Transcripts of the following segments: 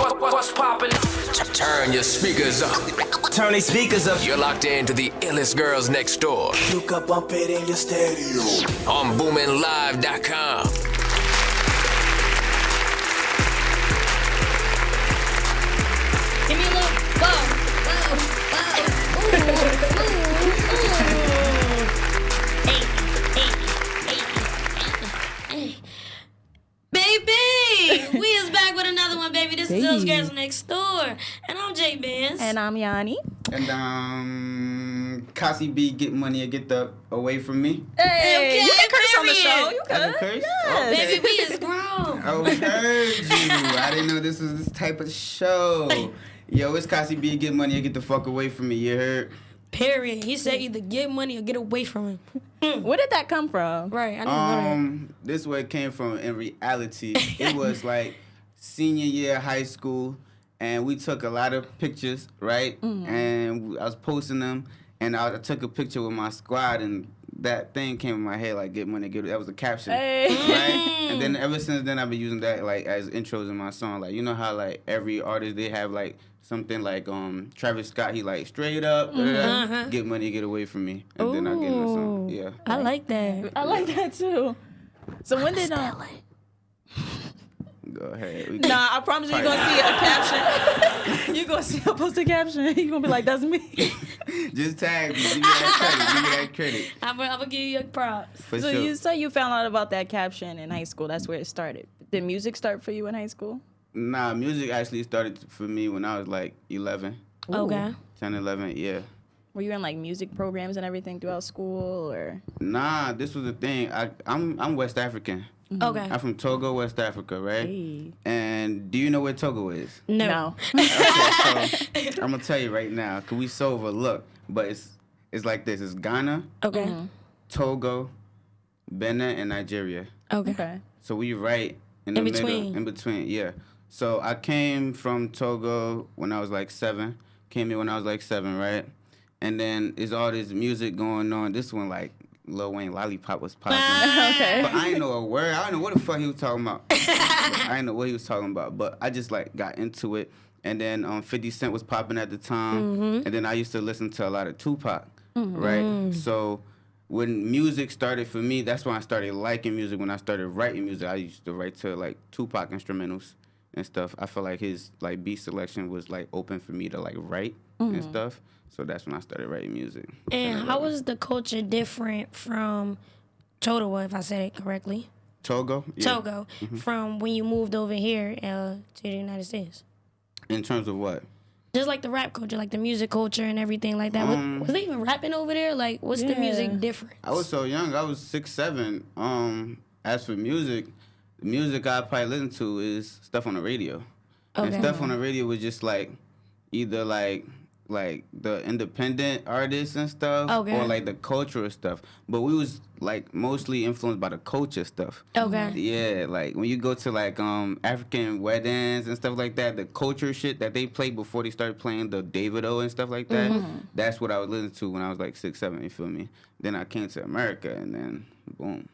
What's poppin'? Turn your speakers up. Turn these speakers up. You're locked into the Illest Girls Next Door. You can bump it in your stereo. On BoominLive.com. Give me a little whoa. Hey. Baby, we is back with another one, baby. This is Those Girls Next Door. And I'm J Benz. And I'm Yanni. And Cassi B, get money or get the away from me. Hey, okay, you can curse on the period. show. You I can can. curse? Yes. Okay. Baby, we is grown. Oh, heard you. I didn't know this was this type of show. Yo, it's Cassi B, get money or get the fuck away from me. You heard? Period. He said either get money or get away from him. Where did that come from? Right, I know that. This is where it came from in reality. It was like senior year of high school, and we took a lot of pictures, right? And I was posting them, and I took a picture with my squad, and that thing came in my head, like, get money, get it. That was a caption, Hey. right? And then ever since then, I've been using that, like, as intros in my song. Like, you know how, like, every artist, they have, like, something like Travis Scott, he, like, straight up, get money, get away from me. And then I get in the song, yeah. I like that. I like that too. So when did Go ahead. Nah, I promise you're gonna see a caption. You're gonna see a posted caption. You're gonna be like, that's me. Just tag me. Give me that credit. I'm gonna give you props. For So sure. you say you found out about that caption in high school. That's where it started. Did music start for you in high school? Nah, music actually started for me when I was like 11, Okay. 10, 11, yeah. Were you in like music programs and everything throughout school, or? Nah, this was the thing. I'm West African. Okay. I'm from Togo, West Africa, right? Hey. And do you know where Togo is? No. Okay, so I'm gonna tell you right now, cause we so overlooked, but it's like this. It's Ghana, Okay. Togo, Benin, and Nigeria. Okay. Okay. So we right in the In middle, between. in between, yeah. So I came from Togo when I was like 7. Came here when I was like 7, right? And then there's all this music going on. This one, like, Lil Wayne Lollipop was popping. Okay. But I ain't know a word. I don't know what the fuck he was talking about. I didn't know what he was talking about. But I just, like, got into it. And then 50 Cent was popping at the time. And then I used to listen to a lot of Tupac, right? So when music started for me, that's when I started liking music. When I started writing music, I used to write to, like, Tupac instrumentals and stuff. I feel like his, like, beat selection was, like, open for me to, like, write and stuff. So that's when I started writing music. And how was the culture different from Togo, if I said it correctly? Togo? Yeah. Togo, from when you moved over here to the United States? In terms of what? Just like the rap culture, like the music culture and everything like that. Was they even rapping over there? Like, what's the music difference? I was so young. I was 6, 7. As for music, the music I probably listen to is stuff on the radio. And Okay. stuff on the radio was just like either like the independent artists and stuff, Okay. or like the cultural stuff. But we was like mostly influenced by the culture stuff. Okay. Yeah, like when you go to like African weddings and stuff like that, the culture shit that they played before they started playing the Davido and stuff like that, that's what I was listening to when I was like 6, 7, you feel me? Then I came to America and then boom.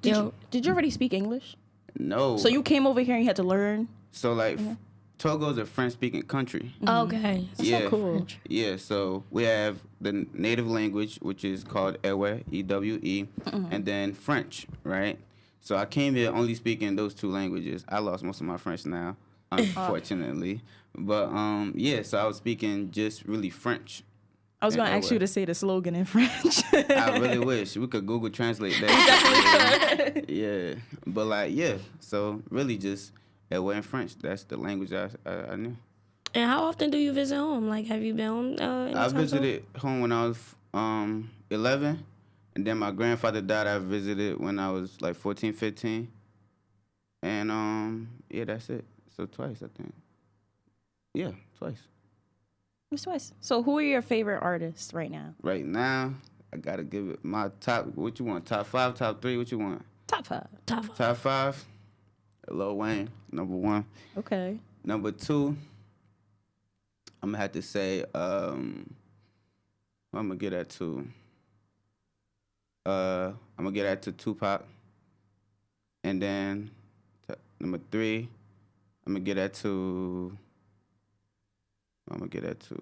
Yo, Did you already speak English? No. So you came over here and you had to learn. So like Togo's a French speaking country. okay. Yeah. So cool. Yeah, so we have the native language, which is called Ewe, E-W-E, and then French, right? So I came here only speaking those 2 languages. I lost most of my French now, unfortunately. But, yeah, so I was speaking just really French. I was going to ask you to say the slogan in French. I really wish. We could Google Translate that. Yeah. But, like, yeah, so really just Ewe and French. That's the language I knew. And how often do you visit home? Like, have you been home? I visited home when I was 11, and then my grandfather died. I visited when I was like 14, 15, and yeah, that's it. So twice, I think. Yeah, twice. That's twice. So who are your favorite artists right now? Right now, I gotta give it my top. What you want? Top 5, top 3? What you want? Top 5. Top 5. Lil Wayne, number 1. Okay. Number 2. I'm gonna have to say, I'm gonna get at 2. I'm gonna get at to Tupac, and then number 3, I'm gonna get that to. I'm gonna get that to.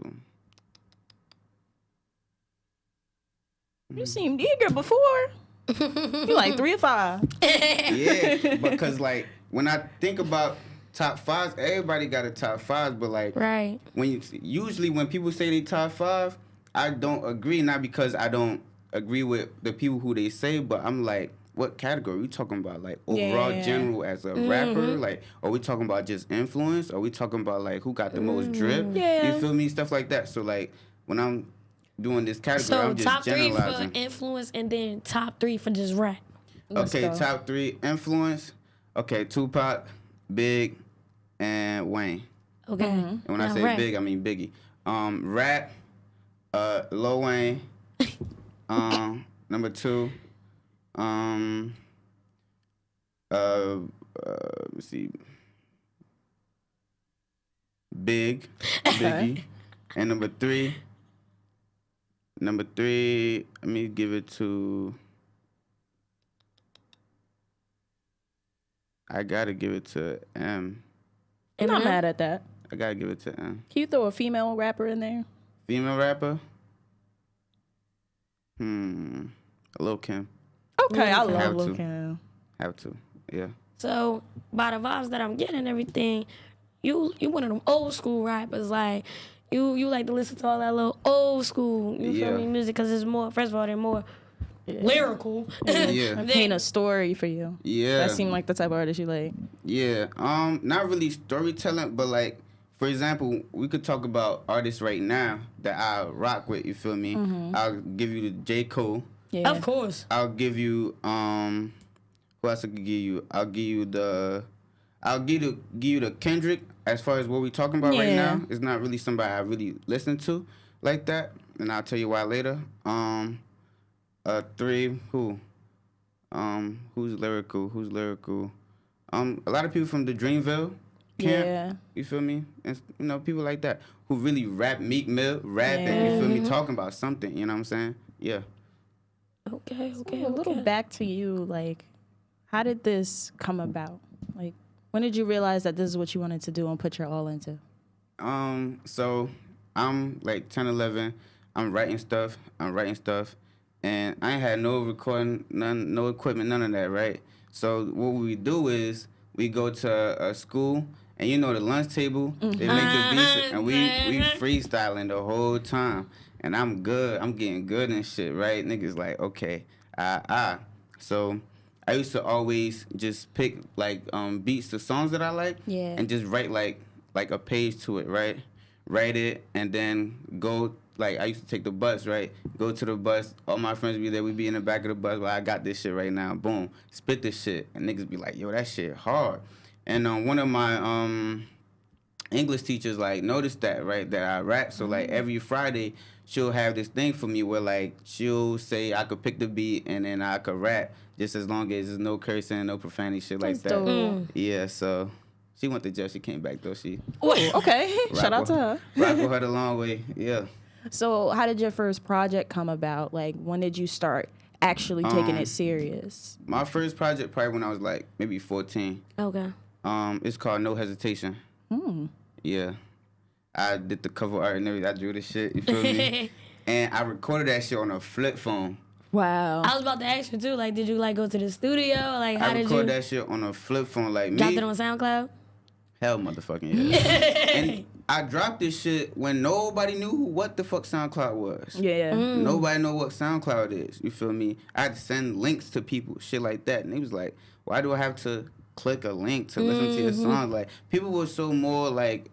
You seemed eager before. You like 3 or 5. Yeah, because like when I think about top 5s, everybody got a top 5s, but like Right. usually when people say they top 5, I don't agree. Not because I don't agree with the people who they say, but I'm like, what category are we talking about? Like overall general as a rapper? Like, are we talking about just influence? Are we talking about like who got the most drip? Yeah. You feel me? Stuff like that. So like when I'm doing this category, So I'm just top 3 for generalizing. influence, and then top 3 for just rap. Okay, go. top 3 influence. Okay, Tupac, Big, and Wayne. Okay. And when I Now say rap. Big, I mean Biggie. Rap, Lil Wayne. Number 2. Let's see. Biggie. And number 3, let me give it to. I gotta give it to M. I'm not Eminem? mad at that. I gotta give it to M. Can you throw a female rapper in there? Female rapper? Lil' Kim. Okay, I love Have Lil' to. Kim. Have to. Yeah. So by the vibes that I'm getting and everything, you one of them old school rappers. Like you like to listen to all that little old school, you Yeah. feel me, music, because it's more. First of all, they're more lyrical. Yeah. Paint a story for you. Yeah. That seemed like the type of artist you like. Yeah. Not really storytelling, but like, for example, we could talk about artists right now that I rock with, you feel me? I'll give you the J. Cole. Yeah. Of course. I'll give you who else I could give you? I'll give you the Kendrick. As far as what we talking about right Yeah. now, it's not really somebody I really listen to like that, and I'll tell you why later. 3, who? Who's lyrical? A lot of people from the Dreamville camp. Yeah. You feel me? And people like that who really rap, Meek Mill, rapping. You feel me? Talking about something. You know what I'm saying? Yeah. Okay. A little back to you, like, how did this come about? Like, when did you realize that this is what you wanted to do and put your all into? So I'm like 10, 11. I'm writing stuff, and I ain't had no recording, no equipment, none of that, right? So what we do is we go to a school, and the lunch table, they make the beats, and we freestyling the whole time. And I'm good. I'm getting good and shit, right? Niggas like, okay, So I used to always just pick like beats to songs that I like, Yeah. and just write like a page to it, right? Write it and then go. Like I used to take the bus, right? Go to the bus. All my friends be there. We be in the back of the bus. Well, I got this shit right now. Boom, spit this shit, and niggas be like, yo, that shit hard. And one of my English teachers like noticed that, right? That I rap. So like every Friday she'll have this thing for me where like she'll say I could pick the beat and then I could rap just as long as there's no cursing, no profanity, shit like that. dope. Yeah, so she went to jail. She came back though. She Okay. Shout out to her. rock with her the long way. Yeah. So, how did your first project come about? Like, when did you start actually taking it serious? My first project probably when I was like maybe 14. Okay. It's called No Hesitation. Yeah. I did the cover art and everything. I drew the shit. You feel me? And I recorded that shit on a flip phone. Wow. I was about to ask you too. Like, did you like go to the studio? Like, how I did you recorded that shit on a flip phone. Like drop me. it on SoundCloud? Hell, motherfucking yeah. And I dropped this shit when nobody knew what the fuck SoundCloud was. Yeah. Nobody know what SoundCloud is. You feel me? I had to send links to people, shit like that. And they was like, why do I have to click a link to listen to your song? Like, people were so more like,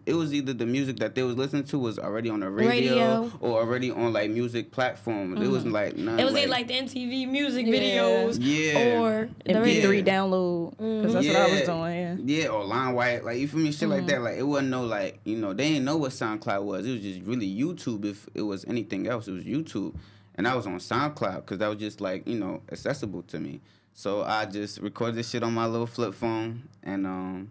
it was either the music that they was listening to was already on the radio. Or already on like music platforms. It was like none. It was either like the MTV music Yeah. videos Yeah. or the MP3 radio. download, because that's what I was doing. Yeah, or LimeWire, like you feel me, shit like that. Like it wasn't no like they didn't know what SoundCloud was. It was just really YouTube. If it was anything else, it was YouTube, and I was on SoundCloud because that was just like accessible to me. So I just recorded this shit on my little flip phone and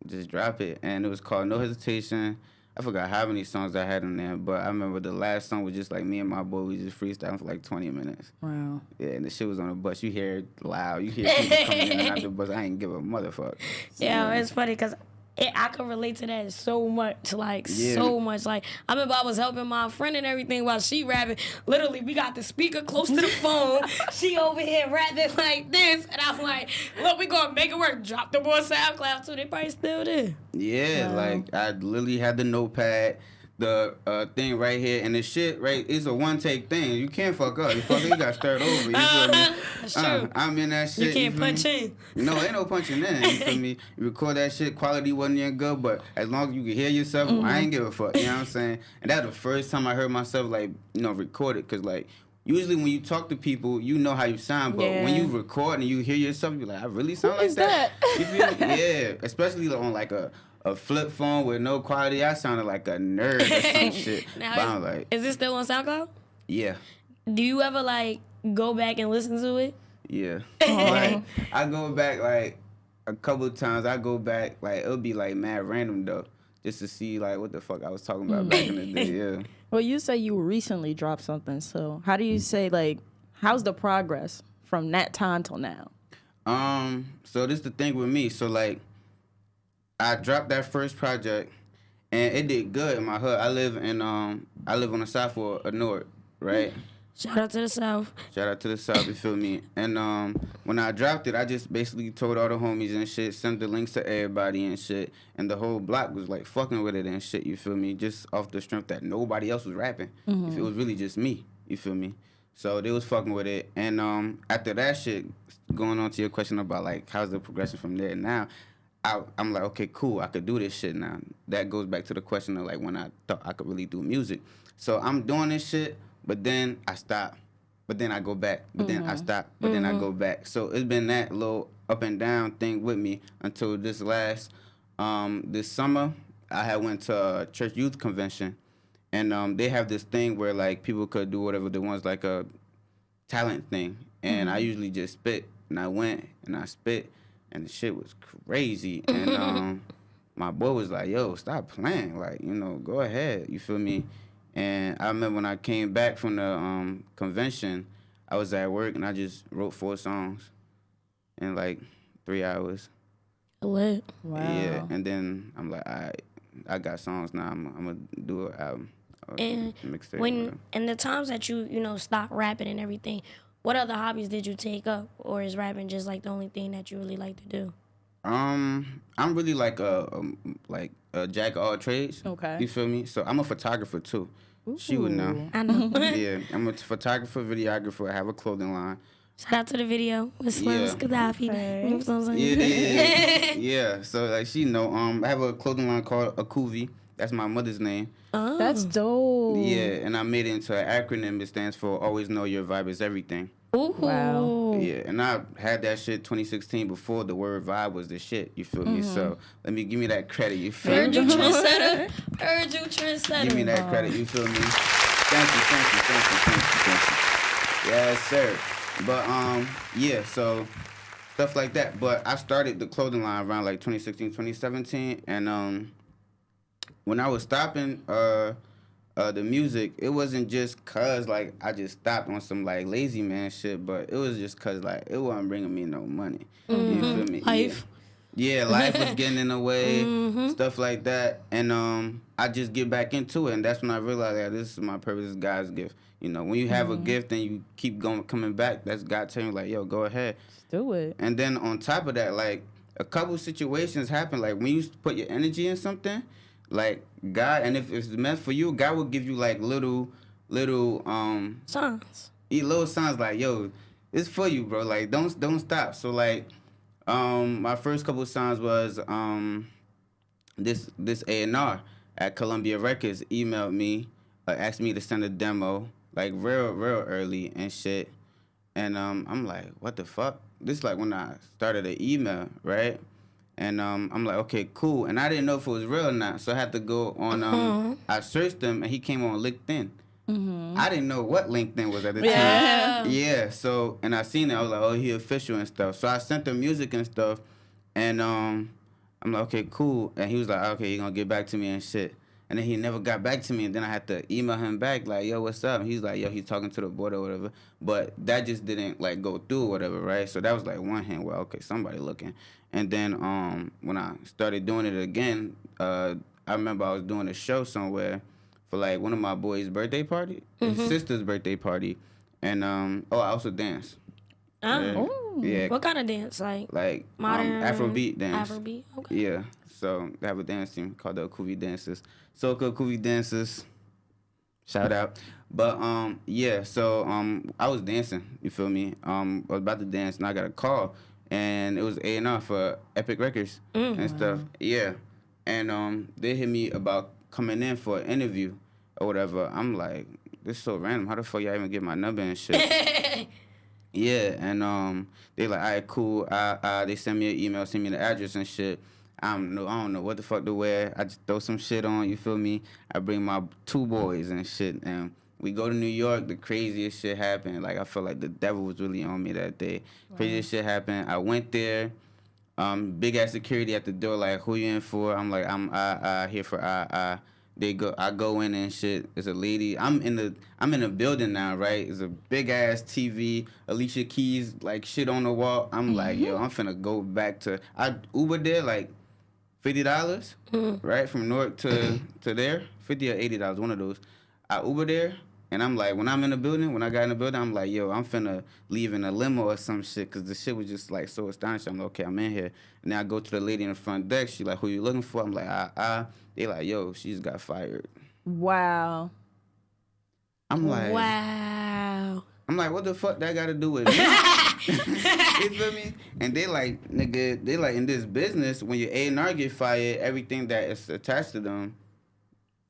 just drop it, and it was called No Hesitation. I forgot how many songs I had in there, but I remember the last song was just like me and my boy. We just freestyling for like 20 minutes. Wow. Yeah, and the shit was on the bus. You hear it loud. You hear people coming in and out the bus. I ain't give a motherfucker. Yeah, it's funny because I could relate to that so much, like Yeah. so much. Like I remember I was helping my friend and everything while she rapping. Literally, we got the speaker close to the phone. She over here rapping like this, and I'm like, "Look, we gonna make it work." Drop them on SoundCloud too. They probably still there. Yeah, like I literally had the notepad, the thing right here, and the shit right is a one take thing. You can't fuck up. You fuck up, you gotta start over. You feel me? That's true. I'm in that shit. You can't feel punch me? in. No, ain't no punching in. You feel me? You record that shit, quality wasn't even good, but as long as you can hear yourself, I ain't give a fuck. You know what I'm saying? And that's the first time I heard myself like record it, cause like. Usually when you talk to people, you know how you sound, but when you record and you hear yourself, you're like, I really sound like that? You feel me? Yeah, especially on like a flip phone with no quality. I sounded like a nerd or some shit. Now, But I'm like, is this still on SoundCloud? yeah, Do you ever like go back and listen to it? yeah. Like, I go back like a couple of times. I go back, like, it'll be like mad random though, just to see like what the fuck I was talking about back in the day, yeah. Well, you say you recently dropped something, so how do you say, like, how's the progress from that time till now? So this the thing with me. So like, I dropped that first project, and it did good in my hood. I live on the south of North, right? Shout out to the South. Shout out to the south, you feel me? And when I dropped it, I just basically told all the homies and shit, sent the links to everybody and shit, and the whole block was like fucking with it and shit, you feel me? Just off the strength that nobody else was rapping. If it was really just me, you feel me? So they was fucking with it. And after that shit, going on to your question about like how's the progression from there now, I'm like, okay, cool, I could do this shit now. That goes back to the question of like when I thought I could really do music. So I'm doing this shit, but then I stop. But then I go back. But then I stop. But then I go back. So it's been that little up and down thing with me until this last, this summer, I had went to a church youth convention. And they have this thing where like people could do whatever they want, like a talent thing. And I usually just spit. And I went and I spit. And the shit was crazy. And my boy was like, yo, stop playing. Like, go ahead. You feel me? And I remember when I came back from the convention, I was at work and I just wrote 4 songs in like 3 hours. Lit. Wow. Yeah. And then I'm like, I got songs now. I'm going to do an album. And mixtape. when in the times that you stopped rapping and everything, what other hobbies did you take up, or is rapping just like the only thing that you really like to do? I'm really like a jack of all trades. Okay. You feel me? So I'm a photographer too. She would know. I know. Yeah, I'm a photographer, videographer. I have a clothing line. Shout out to the video with Slim's Gaddafi. Okay. You know what I'm saying? Yeah. So like she know. I have a clothing line called Akuvi. That's my mother's name. Oh. That's dope. Yeah, and I made it into an acronym. It stands for Always Know Your Vibe Is Everything. Ooh. Wow. Yeah, and I had that shit 2016 before the word vibe was the shit. You feel me? So give me that credit. You feel Heard me? you trendsetter. Heard you trendsetter. Give me that credit. You feel me? Thank you. Yes, sir. But yeah. So stuff like that. But I started the clothing line around like 2016, 2017, and when I was stopping the music, it wasn't just cause like I just stopped on some like lazy man shit, but it was just cause like it wasn't bringing me no money. You feel me? Life. Yeah, life was getting in the way, stuff like that, and I just get back into it, and that's when I realized that this is my purpose, this is God's gift. When you have a gift and you keep coming back, that's God telling you like, yo, go ahead. Just do it. And then on top of that, like a couple situations happen, like when you put your energy in something. Like God, and if it's meant for you, God will give you like little Songs. little signs like, yo, it's for you, bro. Like don't stop. So like, my first couple songs was this A&R at Columbia Records emailed me, asked me to send a demo like real early and shit, and I'm like, what the fuck? This is like when I started the email, right? And I'm like, okay, cool. And I didn't know if it was real or not, so I had to go on. I searched him, and he came on LinkedIn. I didn't know what LinkedIn was at the time. Yeah. So, and I seen it. I was like, oh, he official and stuff. So I sent him music and stuff, and I'm like, okay, cool. And he was like, okay, he gonna get back to me and shit. And then he never got back to me, and then I had to email him back like, yo, what's up? And he's like, yo, he's talking to the board or whatever. But that just didn't like go through or whatever, right? So that was like one hand, well, okay, somebody looking. And then when I started doing it again, I remember I was doing a show somewhere for like one of my boys' birthday party, his sister's birthday party, and I also dance. Yeah. What kind of dance? Like Modern Afrobeat dance. Afrobeat. Okay. Yeah. So they have a dance team called the Kuvi Dancers. Soca Kuvi Dancers. Shout out. But yeah, so I was dancing, you feel me? I was about to dance and I got a call, and it was A&R for Epic Records and stuff. Yeah. And they hit me about coming in for an interview or whatever. I'm like, this is so random. How the fuck y'all even get my number and shit? Yeah, and they like, all right, cool. They send me an email, send me the address and shit. I don't know what the fuck to wear. I just throw some shit on, you feel me? I bring my 2 boys and shit, and we go to New York. The craziest shit happened. Like, I felt like the devil was really on me that day. Wow. Craziest shit happened. I went there. Big ass security at the door. Like, who you in for? I'm like, I'm here for I go in and shit. It's a lady. I'm in the building now, right? It's a big ass TV, Alicia Keys like shit on the wall. I'm like, yo, I'm finna go back to. I Ubered there like $50, right, from Newark to there, $50 or $80, one of those. I Ubered there, and I'm like, when I got in the building, I'm like, yo, I'm finna leave in a limo or some shit, cause the shit was just like so astonishing. I'm like, okay, I'm in here. And then I go to the lady in the front desk. She like, who you looking for? I'm like, They like, yo, she's got fired. Wow. I'm like, wow. I'm like, what the fuck that got to do with me? You feel me? And they like, nigga, they like, in this business, when your A&R get fired, everything that is attached to them,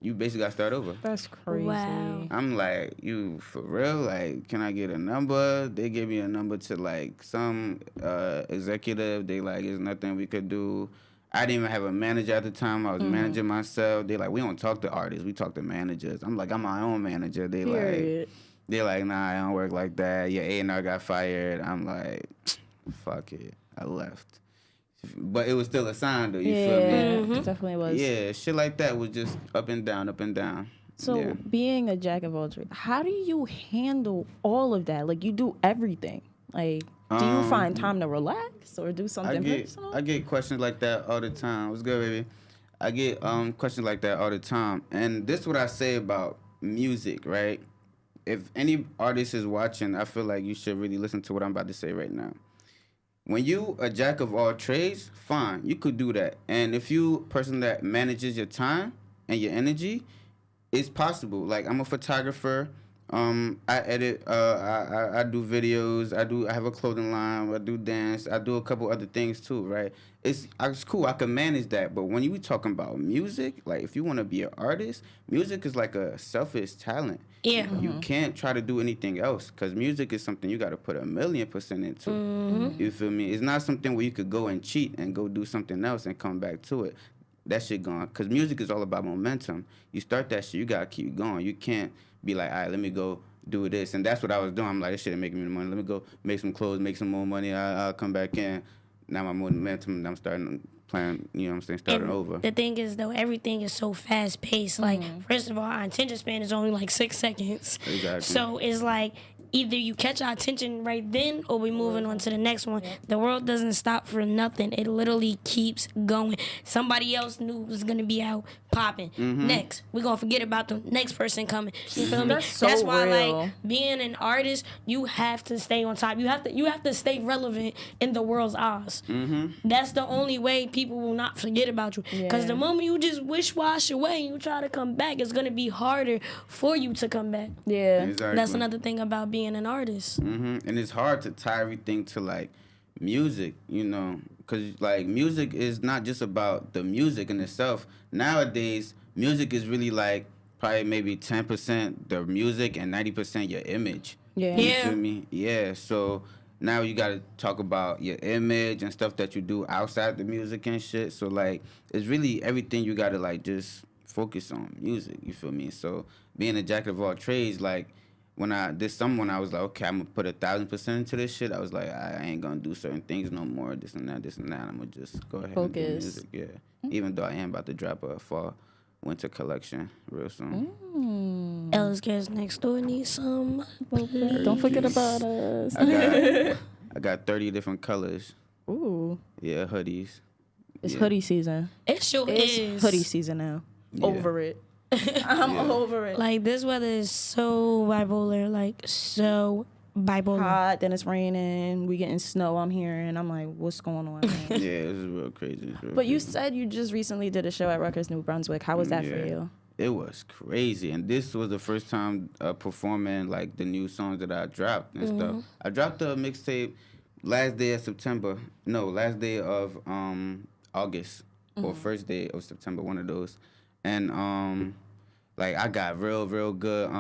you basically got to start over. That's crazy. Wow. I'm like, you for real? Like, can I get a number? They gave me a number to like some executive. They like, there's nothing we could do. I didn't even have a manager at the time. I was managing myself. They like, we don't talk to artists. We talk to managers. I'm like, I'm my own manager. They like, nah, I don't work like that. Your A&R got fired. I'm like, fuck it. I left. But it was still a sign, though. You feel me? It definitely was. Yeah, shit like that was just up and down, up and down. So being a jack of all trades, how do you handle all of that? Like, you do everything. Like, do you find time to relax or do something personal? I get questions like that all the time. What's good, baby? I get questions like that all the time. And this is what I say about music, right? If any artist is watching, I feel like you should really listen to what I'm about to say right now. When you a jack of all trades, fine, you could do that. And if you a person that manages your time and your energy, it's possible. Like, I'm a photographer. I edit. I do videos. I have a clothing line. I do dance. I do a couple other things too, right? It's cool. I can manage that. But when you talking about music, like if you want to be an artist, music is like a selfish talent. Yeah. You can't try to do anything else because music is something you got to put 1,000,000% into. You feel me? It's not something where you could go and cheat and go do something else and come back to it. That shit gone. Because music is all about momentum. You start that shit, you got to keep going. You can't be like, all right, let me go do this. And that's what I was doing. I'm like, this shit ain't making me money. Let me go make some clothes, make some more money. I'll come back in. Now my momentum, I'm starting playing, you know what I'm saying, starting over. The thing is, though, everything is so fast-paced. Like, first of all, our attention span is only like 6 seconds. Exactly. So it's like, either you catch our attention right then or we moving on to the next one. The world doesn't stop for nothing. It literally keeps going. Somebody else new is going to be out popping. Next, we're going to forget about the next person coming. You feel me? That's why, real. like, being an artist, you have to stay on top. You have to stay relevant in the world's eyes. That's the only way people will not forget about you. Because the moment you just wish-wash away and you try to come back, it's going to be harder for you to come back. Yeah. Exactly. That's another thing about being an artist. And it's hard to tie everything to like music, you know, because like music is not just about the music in itself. Nowadays, music is really like probably maybe 10% the music and 90% your image. Yeah. You feel me? Yeah. So now you got to talk about your image and stuff that you do outside the music and shit. So like it's really everything you got to like just focus on music. You feel me? So being a jack of all trades, like. When I was like, okay, I'm gonna put 1,000% into this shit. I was like, I ain't gonna do certain things no more. This and that. I'm gonna just go ahead and do music. Yeah. Even though I am about to drop a fall winter collection real soon. Illest Girls Next Door need some. Don't forget about us. I got 30 different colors. Ooh, Yeah, hoodies. it's Yeah. hoodie season. It sure It's is. hoodie season now. Yeah. Over it. I'm over it. Like, this weather is so bipolar. Like, so bipolar. Hot, then it's raining. We getting snow. I'm hearing. I'm like, what's going on? Yeah, this is real crazy. It's real But you crazy. said you just recently did a show at Rutgers, New Brunswick. How was that for Yeah. you? It was crazy, and this was the first time performing like the new songs that I dropped and stuff. I dropped a mixtape last day of September. No, last day of August or first day of September, one of those. And like I got real good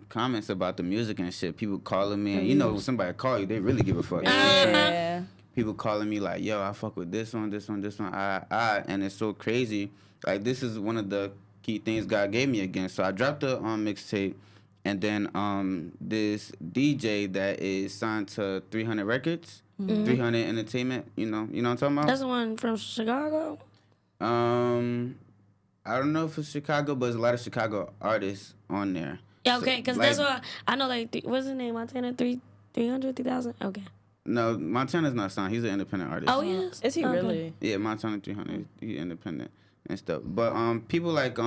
comments about the music and shit. People calling me, and you know, when somebody call you, they really give a fuck. You know what I'm saying? Yeah. People calling me like, yo, I fuck with this one. And it's so crazy. Like, this is one of the key things God gave me again. So I dropped the mixtape, and then this DJ that is signed to 300 Records, 300 Entertainment, you know what I'm talking about? That's the one from Chicago. I don't know if it's Chicago, but there's a lot of Chicago artists on there. Yeah, okay, because like, that's what I know. Like, what's his name? Montana 300, 3000. Okay. No, Montana's not signed. He's an independent artist. Oh, yes. Is he Okay. really? Yeah, Montana 300. He's independent and stuff. But people like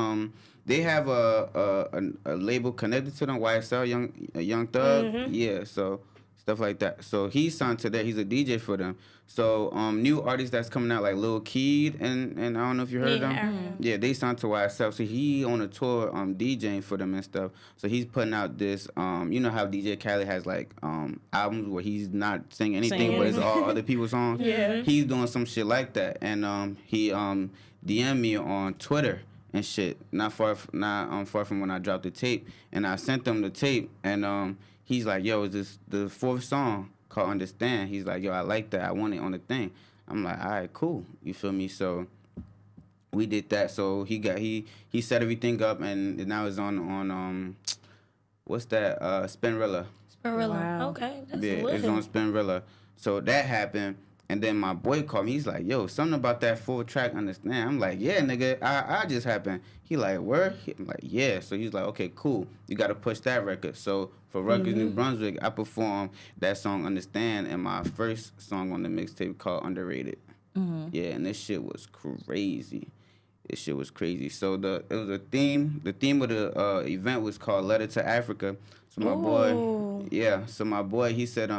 they have a label connected to them, YSL, Young Thug. Yeah, so stuff like that. So he's signed to that. He's a DJ for them. So new artists that's coming out like Lil Keed and I don't know if you heard Yeah, I them. heard him. Yeah, they signed to YSL. So he on a tour DJing for them and stuff. So he's putting out this you know how DJ Khaled has like albums where he's not singing anything but it's all other people's songs. Yeah. He's doing some shit like that. And he DM'd me on Twitter and shit. Not far from when I dropped the tape. And I sent them the tape and he's like, yo, is this the fourth song called Understand? He's like, yo, I like that. I want it on the thing. I'm like, all right, cool. You feel me? So we did that. So he set everything up and now it's on what's that? Spinrilla. Spinrilla. Wow. Okay. That's Yeah, lit. it's on Spinrilla. So that happened. And then my boy called me. He's like, yo, something about that full track, Understand? I'm like, yeah, nigga, I just happened. He like, where? I'm like, yeah. So he's like, okay, cool. You got to push that record. So for Rutgers, New Brunswick, I performed that song, Understand, and my first song on the mixtape called Underrated. Yeah, and this shit was crazy. This shit was crazy. So it was a theme. The theme of the event was called Letter to Africa. So my boy, yeah. So my boy, he said,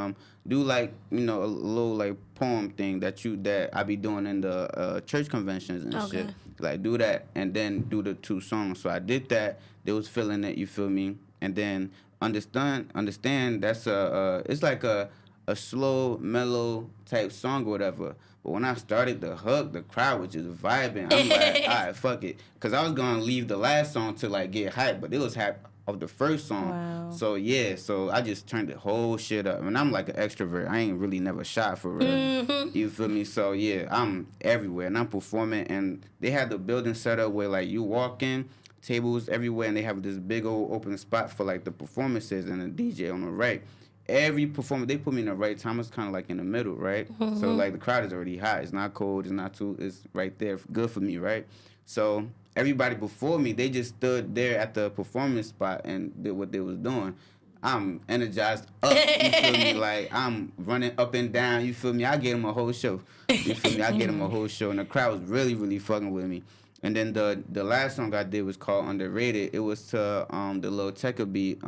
do like a little like poem thing that I be doing in the church conventions and Okay. shit. Like do that and then do the two songs. So I did that. They was feeling it. You feel me? And then understand. That's it's like a slow, mellow type song or whatever. But when I started the hook, the crowd was just vibing. I'm like, all right, fuck it. Because I was going to leave the last song to, like, get hype. But it was hype of the first song. Wow. So, yeah. So, I just turned the whole shit up. And I'm like an extrovert. I ain't really never shy for real. You feel me? So, yeah, I'm everywhere. And I'm performing. And they had the building set up where, like, you walk in, tables everywhere. And they have this big old open spot for, like, the performances and the DJ on the right. Every performance, they put me in the right time. It's kind of like in the middle, right? So, like, the crowd is already hot. It's not cold. It's not too, it's right there. Good for me, right? So, everybody before me, they just stood there at the performance spot and did what they was doing. I'm energized up, you feel me? Like, I'm running up and down, you feel me? I gave them a whole show. You feel me? I gave them a whole show. And the crowd was really, really fucking with me. And then the last song I did was called Underrated. It was to the Lil Tecca beat,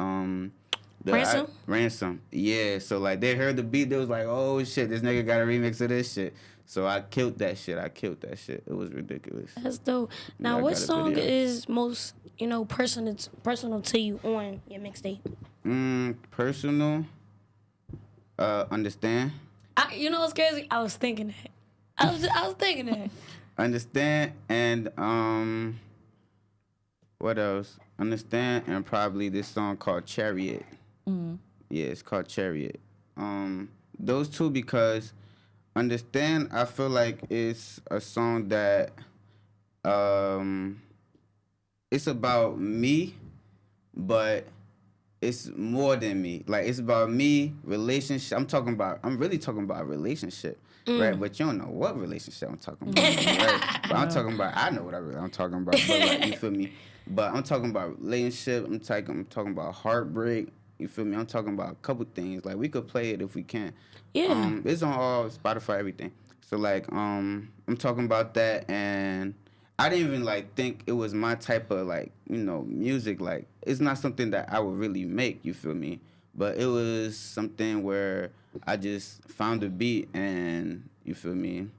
Ransom? Ransom. Yeah. So like they heard the beat, they was like, oh shit, this nigga got a remix of this shit. So I killed that shit. It was ridiculous. That's dope. Yeah, Now, I what got a song video. is most, personal to you on your mixtape? Personal. Understand. You know what's crazy? I was thinking that. I was thinking that. Understand and what else? Understand and probably this song called Chariot. Yeah, it's called Chariot. Those two because Understand, I feel like it's a song that it's about me, but it's more than me. Like, it's about me, relationship. I'm really talking about a relationship, right? But you don't know what relationship I'm talking about, right? But I'm talking about, I know what I'm talking about, but like, you feel me? But I'm talking about relationship. I'm talking about heartbreak. You feel me? I'm talking about a couple things. Like, we could play it if we can. Yeah. It's on all Spotify, everything. So like, I'm talking about that, and I didn't even like think it was my type of like, music. Like, it's not something that I would really make. You feel me? But it was something where I just found a beat, and you feel me?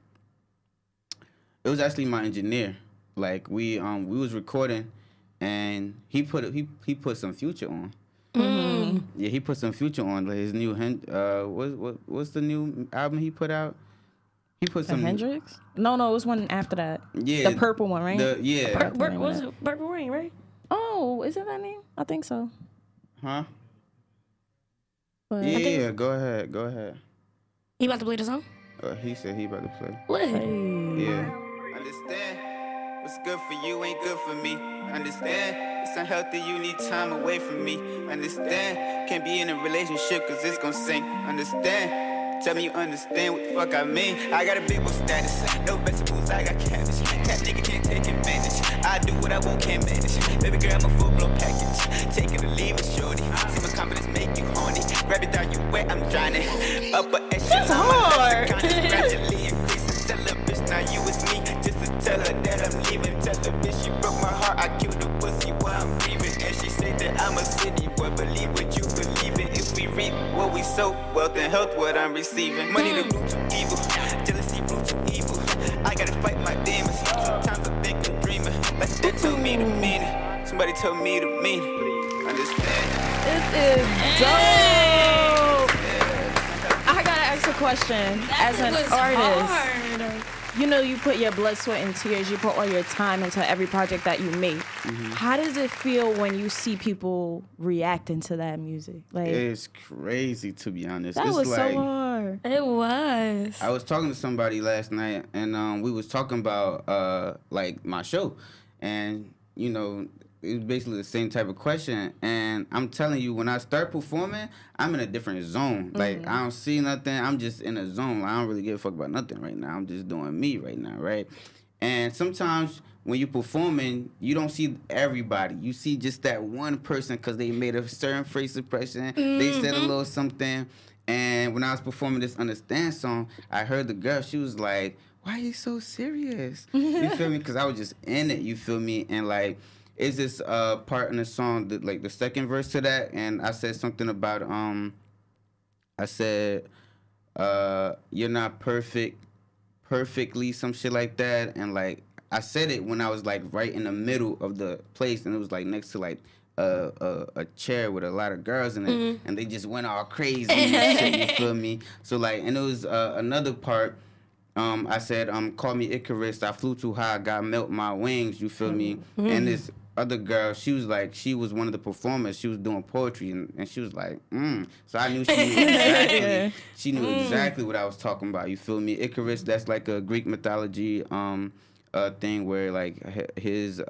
It was actually my engineer. Like, we was recording, and he put some Future on. Yeah, he put some Future on, like his new what's the new album he put out? He put some Hendrix? No, it was one after that. Yeah, the purple one, right? Was it Purple Rain, right? Oh, is it that name? I think so. Huh? But Yeah, go ahead. He about to play the song? He said he about to play. Lit. Yeah. Understand, what's good for you ain't good for me. Understand, it's unhealthy, you need time away from me. Understand, can't be in a relationship cause it's gon' sink. Understand, tell me you understand what the fuck I mean. I got a big boy status, no vegetables, I got cabbage. That nigga can't take advantage, I do what I want, can't manage. Baby girl, I'm a full-blown package, take it or leave it, shorty. See my confidence make you horny, grab it down you wet, I'm drowning. Upper echelon, my lexicon is gradually increasing. Tell a bitch now you is me, just to tell her that I'm leaving. Tell her bitch she broke my heart, I killed the pussy while I'm breathing. And she said that I'm a city boy, believe what you believe in. If we reap what we sow, wealth and health what I'm receiving. Money the root to evil, jealousy root to evil. I gotta fight my demons, sometimes I think I'm dreaming. Like that told me the meaning, somebody told me the meaning. Understand? this is dope. I gotta ask a question. As an artist, hard. you put your blood, sweat, and tears. You put all your time into every project that you make. How does it feel when you see people reacting to that music? Like, It's crazy, to be honest. that It's was like, so hard. It was. I was talking to somebody last night, and we was talking about like my show, and it was basically the same type of question. And I'm telling you, when I start performing, I'm in a different zone. Like, I don't see nothing. I'm just in a zone. I don't really give a fuck about nothing right now. I'm just doing me right now, right? And sometimes when you're performing, you don't see everybody. You see just that one person because they made a certain face impression. They said a little something. And when I was performing this Understand song, I heard the girl. She was like, why are you so serious? You feel me? Because I was just in it, you feel me? And, like, it's this part in the song, that, like, the second verse to that. And I said something about, I said, you're not perfectly, some shit like that. And, like, I said it when I was, like, right in the middle of the place. And it was, like, next to, like, a chair with a lot of girls in it, and they just went all crazy and shit, you feel me? So, like, and it was another part, I said, call me Icarus, I flew too high, God melt my wings, you feel me? And this other girl, she was like, she was one of the performers, she was doing poetry, and she was like, So I knew she knew exactly, she knew exactly what I was talking about, you feel me? Icarus, that's like a Greek mythology thing where, like, his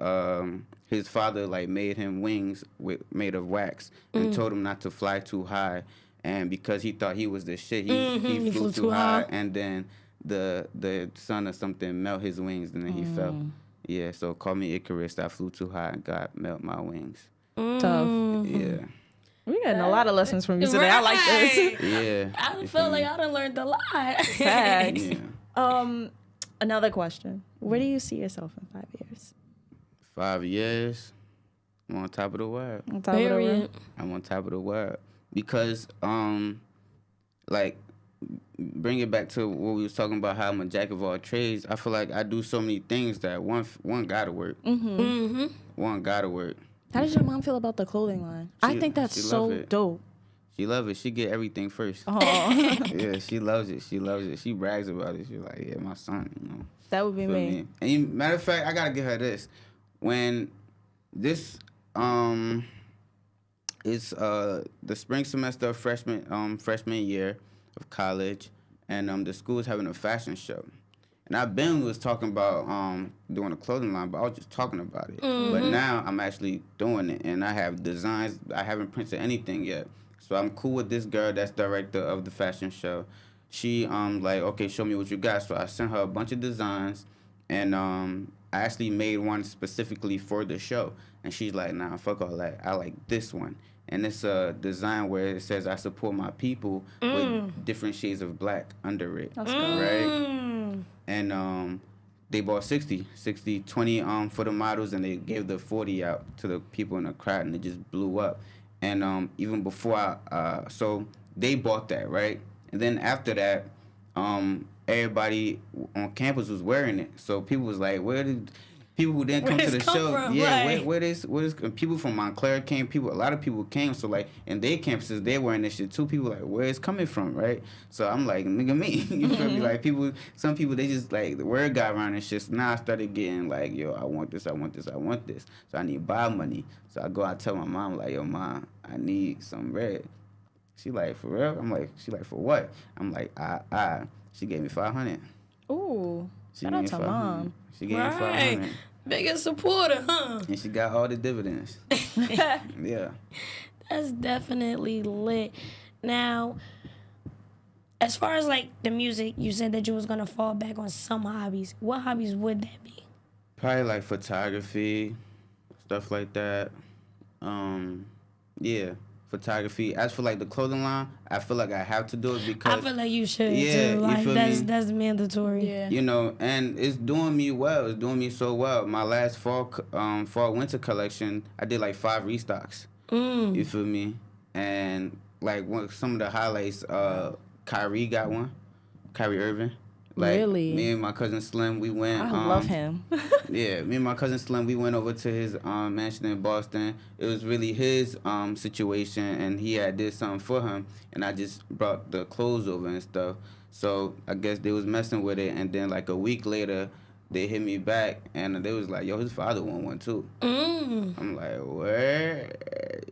father, like, made him wings made of wax and told him not to fly too high, and because he thought he was the shit, he flew too high, and then the sun or something melt his wings, and then he fell. Yeah, so call me Icarus, I flew too high and God melt my wings. Tough. Yeah. We're getting a lot of lessons from you today. I like this. Yeah. I feel like I done learned a lot. Facts. Yeah. Another question. Where do you see yourself in 5 years? 5 years, I'm on top of the world. On top of the world? I'm on top of the world. Because, like, bring it back to what we was talking about, how I'm a jack of all trades. I feel like I do so many things that one gotta work. One gotta work. How does your mom feel about the clothing line? I think that's so dope. She love it. She get everything first. Oh. Yeah, she loves it. She loves it. She brags about it. She's like, yeah, my son, That would be Feel me. And matter of fact, I gotta give her this. When this it's the spring semester of freshman year of college, and the school is having a fashion show, And I been was talking about doing a clothing line, but I was just talking about it. But now I'm actually doing it, and I have designs. I haven't printed anything yet, so I'm cool with this girl that's director of the fashion show. She like, okay, show me what you got. So I sent her a bunch of designs, and I actually made one specifically for the show. And she's like, nah, fuck all that. I like this one. And it's a design where it says I support my people with different shades of black under it. That's good. Right? And they bought 20 for the models, and they gave the 40 out to the people in the crowd, and it just blew up. And even before so they bought that, right? And then after that, everybody on campus was wearing it. So people was like, where did people who didn't come to the show? From? Yeah, Right. where this people from Montclair came, a lot of people came. So like in their campuses, they're wearing this shit too. People like, where it's coming from, right? So I'm like, nigga, me. You feel me? Like some people, they just like, the word got around and shit. So now I started getting like, yo, I want this. So I need buy money. So I go out and tell my mom, like, yo, mom, I need some red. She like, for real? She like, for what? I'm like, She gave me 500. Ooh, shout out to 500. mom. She gave me Right. 500. Biggest supporter, huh? And she got all the dividends. Yeah. That's definitely lit. Now, as far as like the music, you said that you was gonna fall back on some hobbies. What hobbies would that be? Probably like photography, stuff like that. Yeah, photography. As for like the clothing line, I feel like I have to do it because I feel like you should Yeah, too. you Like feel that's me? that's mandatory. Yeah. you know, and it's doing me well. It's doing me so well. My last fall winter collection, I did like 5 restocks. You feel me? And like some of the highlights, Kyrie got one. Kyrie Irving. Like, Really? Me and my cousin Slim, we went. I love him. Yeah, me and my cousin Slim, we went over to his mansion in Boston. It was really his situation, and he had did something for him, and I just brought the clothes over and stuff. So I guess they was messing with it, and then like a week later, they hit me back, and they was like, yo, his father want one too. I'm like, where?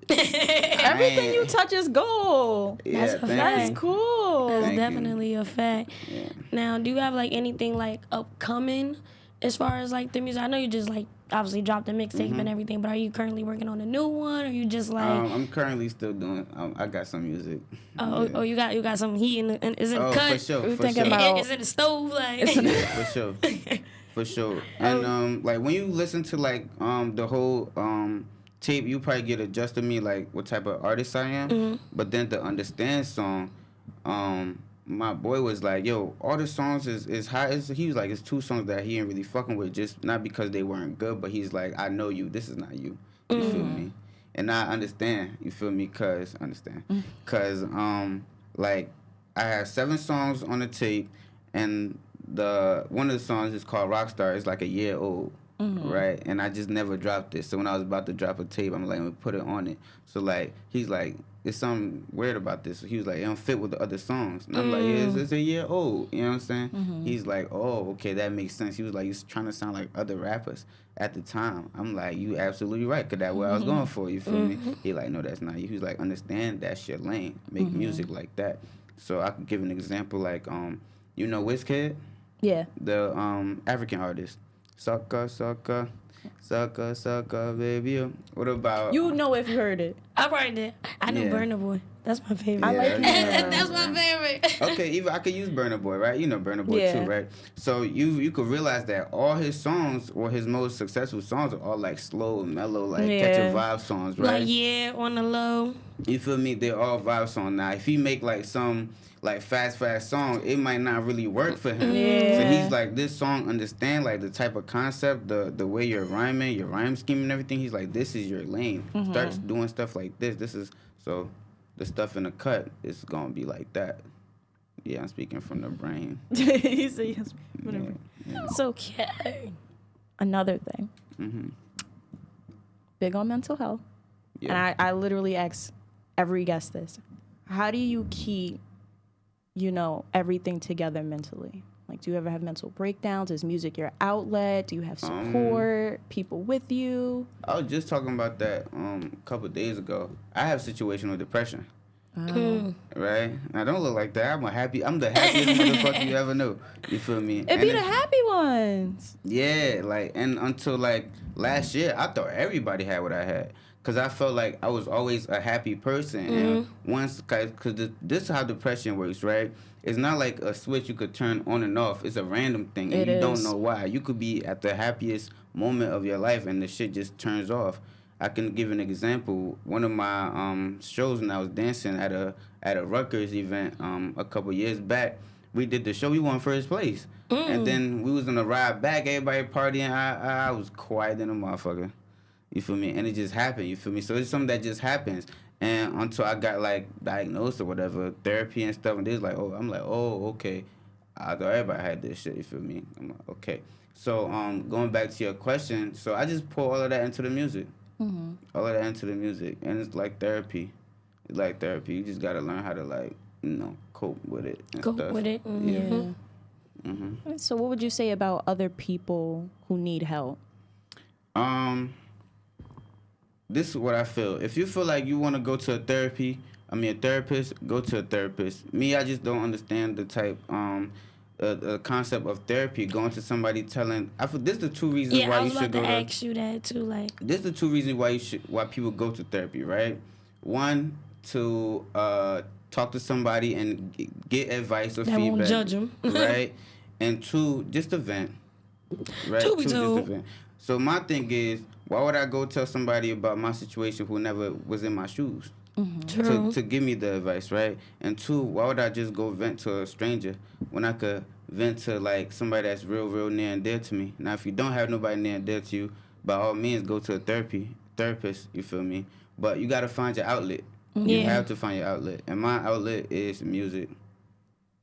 Everything you touch is gold. Yeah, That's a thank fact. you. That's cool. That's Thank you. definitely a fact. Yeah. Now, do you have like anything like upcoming as far as like the music? I know you just like obviously dropped the mixtape and everything, but are you currently working on a new one, or you just like I'm currently still doing. I got some music. oh you got some heat and is it Oh, cut? for sure, We for thinking sure. about- Is it a stove? Like Yeah, for sure. For sure. And like when you listen to like the whole tape, you probably get adjusted to me like what type of artist I am. But then the Understand song, my boy was like, yo, all the songs is hot. He was like, it's 2 songs that he ain't really fucking with, just not because they weren't good, but he's like, I know you, this is not you. You feel me? And I understand, you feel me? Cause like I have 7 songs on the tape, and one of the songs is called Rockstar. It's like a year old, right? And I just never dropped it. So when I was about to drop a tape, I'm like, I'm gonna put it on it. So like he's like, there's something weird about this. So he was like, it don't fit with the other songs. And I'm like, yeah, it's a year old. You know what I'm saying? He's like, oh, okay, that makes sense. He was like, he's trying to sound like other rappers at the time. I'm like, you absolutely right, because that's what I was going for. You feel me? He like, no, that's not you. He was like, understand that's your lane. Make music like that. So I could give an example like, you know Wizkid? Yeah. The African artist. Sucker, sucker, sucker, sucker, baby. What about You know if you heard it. I probably did. I knew Yeah. Burna Boy. That's my favorite. I like him. That's my favorite. Okay, even I could use Burna Boy, right? You know Burna Boy Yeah. too, right? So you could realize that all his songs or his most successful songs are all like slow and mellow, like catch a Yeah. vibe songs, right? Like yeah, on the low. You feel me? They're all vibe songs. Now, if he make like some like fast song, it might not really work for him. Yeah. So he's like, this song understand like the type of concept, the way you're rhyming, your rhyme scheme and everything. He's like, this is your lane. Start doing stuff like this. This is so the stuff in the cut is gonna be like that. Yeah, I'm speaking from the brain. He said yes. Whatever. So Okay. another thing. Big on mental health. Yeah. And I literally ask every guest this. How do you keep, everything together mentally? Like, do you ever have mental breakdowns? Is music your outlet? Do you have support? People with you? I was just talking about that a couple of days ago. I have situational depression. Right? I don't look like that. I'm the happiest motherfucker you ever knew. You feel me? It be the happy ones. Yeah, like, and until like last year, I thought everybody had what I had. Cause I felt like I was always a happy person, and once, cause this is how depression works, right? It's not like a switch you could turn on and off. It's a random thing, and you don't know why. You could be at the happiest moment of your life, and the shit just turns off. I can give an example. One of my shows when I was dancing at a Rutgers event a couple years back, we did the show. We won first place, and then we was on a ride back. Everybody partying. I was quiet than a motherfucker. You feel me? And it just happened. You feel me? So it's something that just happens. And until I got like diagnosed or whatever, therapy and stuff, and they was like, I'm like, okay. I thought everybody had this shit. You feel me? I'm like, okay. So going back to your question, so I just pour all of that into the music. All of that into the music, and it's like therapy. It's like therapy. You just gotta learn how to like, cope with it. Cope with it. Yeah. So what would you say about other people who need help? This is what I feel. If you feel like you want to go to a therapist, go to a therapist. Me, I just don't understand the type, the concept of therapy. Going to somebody telling. This is the two reasons why you should go. Yeah, I was about to ask you that too. Like, this is the two reasons why people go to therapy, right? One, to talk to somebody and get advice or that feedback. won't judge them, right? And two, just to vent. Right? Just to vent. So my thing is, why would I go tell somebody about my situation who never was in my shoes? True. To give me the advice, right? And two, why would I just go vent to a stranger when I could vent to like somebody that's real near and dear to me? Now, if you don't have nobody near and dear to you, by all means, go to a therapist. You feel me? But you gotta find your outlet. You have to find your outlet, and my outlet is music.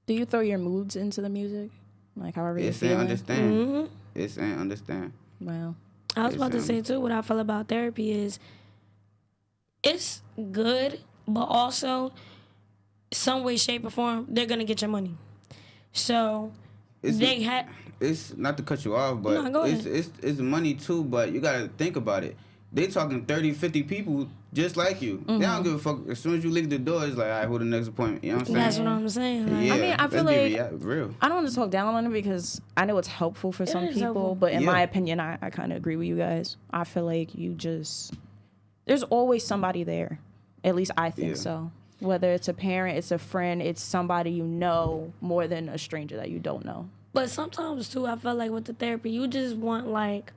Do you throw your moods into the music, like however you're feeling? Understand. It's and understand. Wow. I was about to say too, what I feel about therapy is it's good, but also some way, shape, or form, they're gonna get your money. So it's not to cut you off, but it's money too, but you gotta think about it. They talking 30, 50 people just like you. They don't give a fuck. As soon as you leave the door, it's like, all right, who the next appointment? You know what I'm saying? That's what I'm saying. Like, Yeah, I mean, I feel like real. I don't want to talk down on it because I know it's helpful for some people, helpful. but in my opinion, I kind of agree with you guys. I feel like there's always somebody there. At least I think so. Whether it's a parent, it's a friend, it's somebody you know more than a stranger that you don't know. But sometimes too, I feel like with the therapy, you just want like,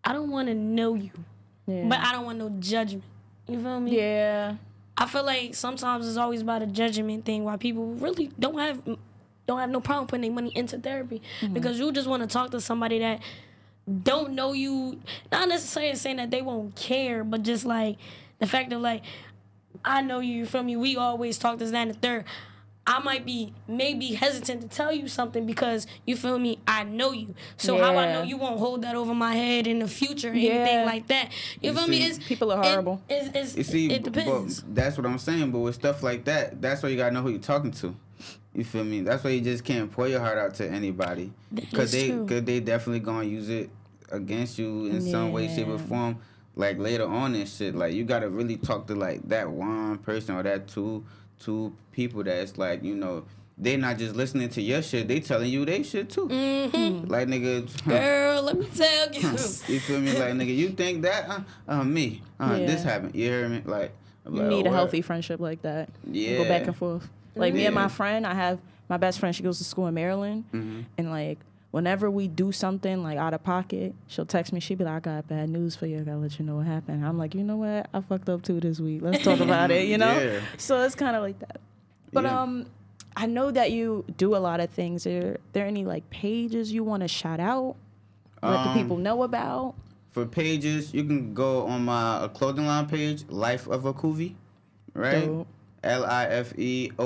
I don't want to know you, but I don't want no judgment. You feel me? Yeah. I feel like sometimes it's always about a judgment thing why people really don't have no problem putting their money into therapy because you just want to talk to somebody that don't know you, not necessarily saying that they won't care, but just like the fact of like, I know you feel me? We always talk this, that, and the third. I might be maybe hesitant to tell you something because you feel me, I know you. So how I know you won't hold that over my head in the future or anything like that. You feel me? People are horrible. It depends. But that's what I'm saying. But with stuff like that, that's why you gotta know who you're talking to. You feel me? That's why you just can't pour your heart out to anybody because they definitely gonna use it against you in some way, shape, or form. Like later on and shit. Like you gotta really talk to like that one person or that two people that's like, they not just listening to your shit, they telling you they shit too. Like, nigga. Girl, let me tell you. You feel me? Like, nigga, you think that? Me. This happened. You hear me? Like, you need a healthy friendship like that. Yeah. Go back and forth. Like, me and my friend, I have my best friend, she goes to school in Maryland. And, like, whenever we do something, like, out of pocket, she'll text me. She'll be like, I got bad news for you. I got to let you know what happened. I'm like, you know what? I fucked up, too, this week. Let's talk about it, you know? Yeah. So it's kind of like that. But I know that you do a lot of things. Are there any, like, pages you want to shout out? Let the people know about? For pages, you can go on my clothing line page, Life of a Kuvi, right? Dope. LIFEOFAKUVIE.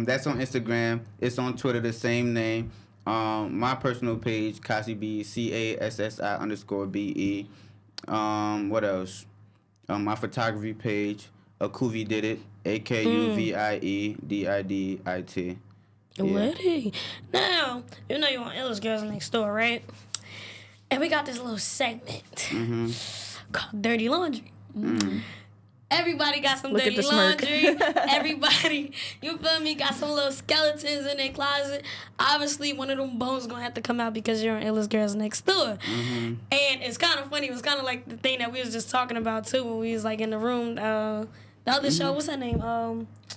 That's on Instagram. It's on Twitter, the same name. My personal page, Cassi B, CASSI_BE. What else? My photography page, Akuvi Did It, AKUVIEDIDIT. Liddy. Now, you know you're on Illest Girls Next Door, right? And we got this little segment called Dirty Laundry. Everybody got some Look at dirty the smirk. laundry. Everybody, you feel me, got some little skeletons in their closet. Obviously, one of them bones gonna have to come out because you're on Illest Girls Next Door. And it's kind of funny. It was kind of like the thing that we was just talking about, too, when we was, like, in the room. The other show, what's her name?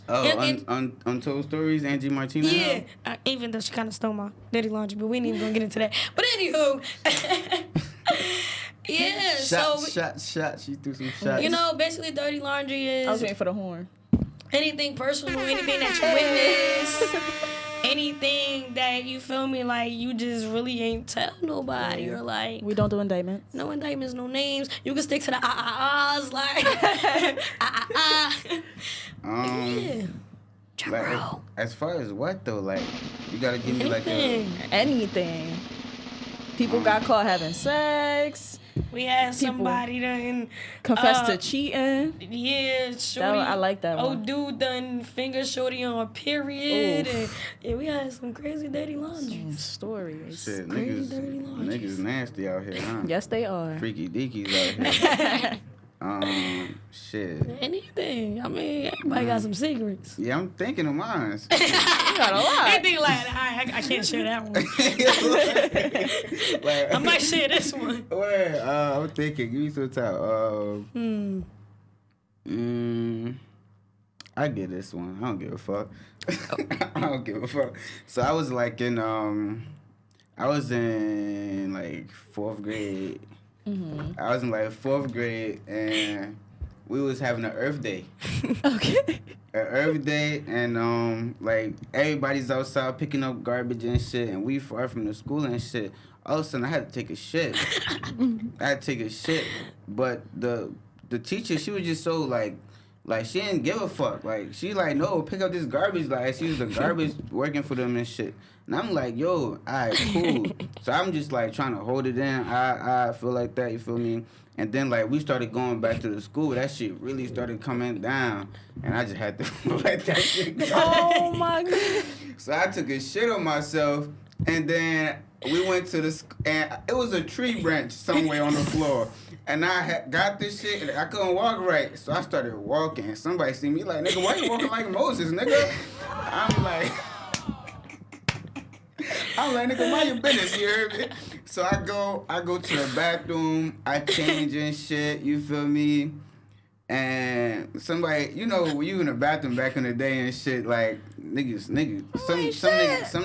Untold Stories, Angie Martinez. Yeah. Even though she kind of stole my dirty laundry, but we ain't even gonna get into that. But anywho. Yeah, Shot. She threw some shots. You know, basically dirty laundry is I was waiting for the horn. anything personal, anything that you witness, anything that you feel me, like you just really ain't tell nobody or like We don't do indictments. no indictments, no names. You can stick to the ahs like yeah. Like, Bro. as far as what though, like you gotta give me like a. Anything. Anything. People got caught having sex. We had somebody done Confessed to cheating. Yeah, shorty. I like that Oh, one. dude done finger shorty on a period. Oof. And, yeah, we had some crazy dirty laundry. Stories. Shit, Crazy dirty laundries. niggas nasty out here, huh? Yes, they are. Freaky deakies out here. Shit. Anything. I mean, everybody got some secrets. Yeah, I'm thinking of mine. You got a lot. They think like, I can't share that one. I might share this one. Wait, I'm thinking. Give me some time. I get this one. I don't give a fuck. I don't give a fuck. So I was like in I was in like 4th grade. I was in like 4th grade and we was having an Earth Day. Okay. An Earth Day and like everybody's outside picking up garbage and shit and we far from the school and shit. All of a sudden I had to take a shit. But the teacher, she was just so like she didn't give a fuck. Like she like, no, pick up this garbage. Like she was the garbage working for them and shit. And I'm like, yo, alright, cool. So I'm just like trying to hold it in. I feel like that, you feel me? And then like we started going back to the school. That shit really started coming down. And I just had to let that shit go. Oh my god. So I took a shit on myself and then we went to the and it was a tree branch somewhere on the floor. And I got this shit and I couldn't walk right. So I started walking. Somebody see me like, nigga, why you walking like Moses, nigga? I'm like, nigga, mind your business, you heard me? So I go to the bathroom, I change and shit, you feel me? And somebody, you know, when you in the bathroom back in the day and shit, like, some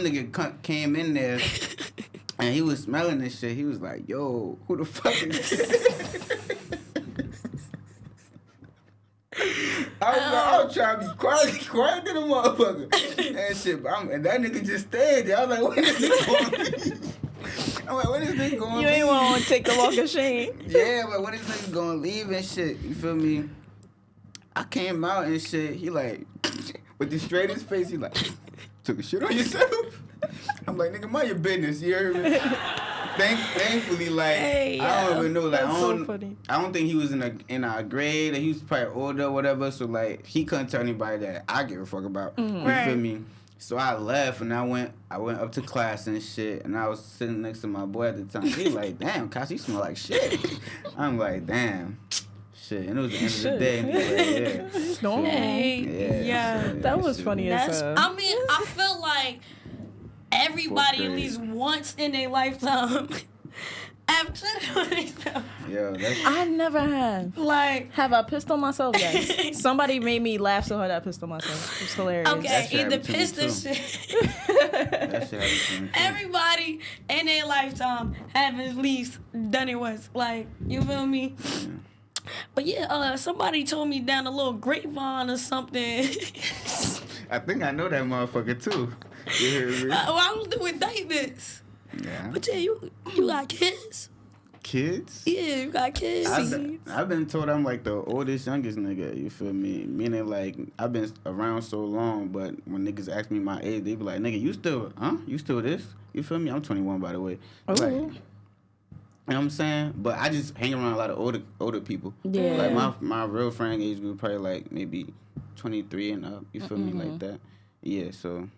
nigga came in there and he was smelling this shit. He was like, yo, who the fuck is this? I was trying to be quiet to the motherfucker. And shit, and that nigga just stayed there. I was like, when is this going to leave? I'm like, when is this going to leave? You ain't want to take the walk of shame. Yeah, I'm like, when is this going to leave and shit? You feel me? I came out and shit. He like, with the straightest face, he like, took a shit on yourself? I'm like, nigga, mind your business, you heard me? Thankfully, like, I don't even know, like, I don't think he was in our grade, he was probably older or whatever, so, like, he couldn't tell anybody that I give a fuck about, you feel me? So I left, and I went up to class and shit, and I was sitting next to my boy at the time. He was like, damn, Cassi, you smell like shit. I'm like, damn. Shit, and it was the end of the day. Anyway, yeah. No. Yeah. That was funny as hell. I mean, I feel like everybody at least once in their lifetime have shit on themselves. Yeah, I never have. Like, Have I pissed on myself? Yes. Somebody made me laugh so hard I pissed on myself. It was hilarious. okay, That shit either happened to me pissed or too. shit. that shit happened to me too. Everybody in their lifetime have at least done it once. Like, you feel me? But yeah, somebody told me down a little grapevine or something. I think I know that motherfucker too. You hear me? Well, I don't do indictments. Yeah. But yeah, you got kids. Kids? Yeah, you got kids. I've been told I'm like the oldest, youngest nigga. You feel me? Meaning like I've been around so long, but when niggas ask me my age, they be like, "Nigga, you still this?" You feel me? I'm 21 by the way. Like, you know what I'm saying? But I just hang around a lot of older people. Yeah. Like my real friend age group probably like maybe 23 and up. You feel me? Like that. Yeah. So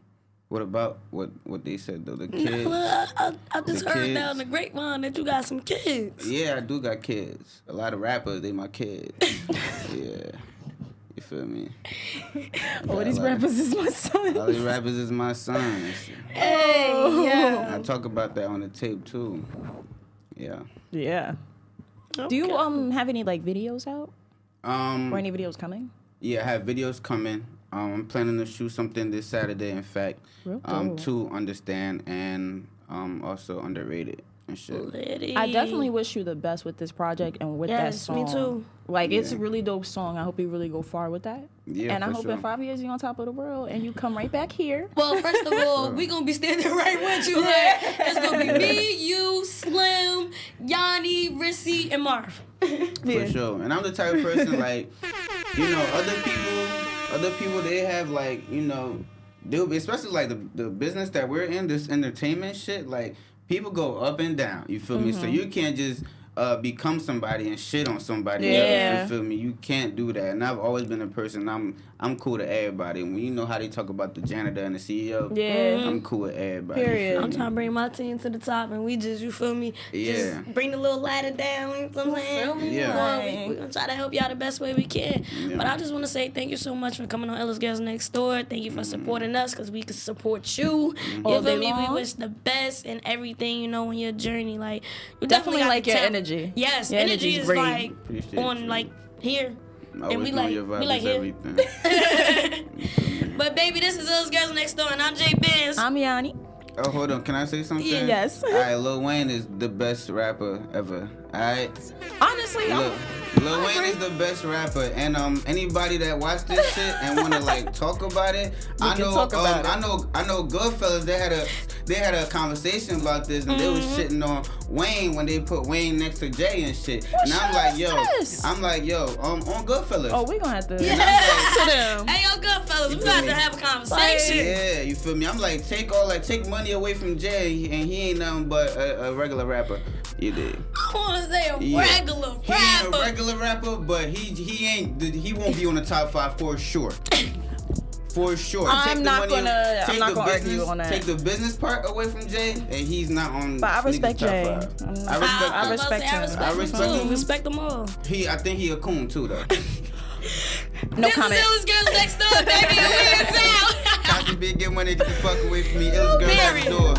What about what they said though? The kids. Well, I just The heard kids. down the grapevine that you got some kids. Yeah, I do got kids. A lot of rappers, they my kids. Yeah. You feel me? All these rappers is my son. All these rappers is my sons. Hey, yeah. I talk about that on the tape too. Yeah. Yeah. Do you have any like videos out or any videos coming? Yeah, I have videos coming. I'm planning to shoot something this Saturday, in fact. Real dope. To Understand and also Underrated and shit. Liddy. I definitely wish you the best with this project and with that Yes, song. me too. Like, it's a Yeah. really dope song. I hope you really go far with that. Yeah, and I for hope sure. in 5 years you're on top of the world and you come right back here. Well, first of all, we gonna be standing right with you. Like, it's gonna be me, you, Slim, Yanni, Rissy, and Marv. For sure. And I'm the type of person, like, you know, other people, they have, like, you know, especially, like, the business that we're in, this entertainment shit, like, people go up and down, you feel me? So you can't just become somebody and shit on somebody Yeah. else, you feel me? You can't do that. And I've always been a person, I'm cool to everybody. When you know how they talk about the janitor and the CEO, Yeah. I'm cool with everybody. Period. You feel I'm me? trying to bring my team to the top, and we just, you feel me? Yeah. Just bring the little ladder down. You know what I'm saying? Yeah. We're gonna try to help you out the best way we can. Yeah. But I just want to say thank you so much for coming on Illest Girls Next Door. Thank you for supporting us, because we can support you. All You day feel me? We long. wish the best in everything, you know, in your journey. Like, you Definitely got like to your tell- energy. Yes, Your energy energy's is great. like Appreciate on you. like here. I always we know like- your vibe we like is him. everything. But baby, this is Illest Girls Next Door, and I'm Jay Benz. I'm Yanni. Oh, hold on. Can I say something? Yes. All right, Lil Wayne is the best rapper ever. All right? Honestly, Lil Wayne is the best rapper. And anybody that watch this shit and want to, like, talk about it, I can know talk about it. I know Goodfellas, they had a conversation about this, and they was shitting on Wayne when they put Wayne next to Jay and shit. And I'm like, yo, on Goodfellas. oh, we gonna have to And I'm like, to them. Hey, yo, good fellas, we You got feel to me? have a conversation. yeah, you feel me? I'm like, take money away from Jay, and he ain't nothing but a regular rapper. You did. I want to say a Yeah. regular He ain't a rapper. regular rapper, but he won't be on the top 5 for sure. For sure. I'm not gonna argue on that. Take the business part away from Jay, and he's not on. But I respect niggas' top Jay. 5. I'm not- I respect. I him. respect him. I respect him. him. Respect them all. I think he a coon too though. No This comment. is Illest Girls Next Door, baby. We is out. Cassi, big get money, get the fuck away from me. Illest girl next Period. door.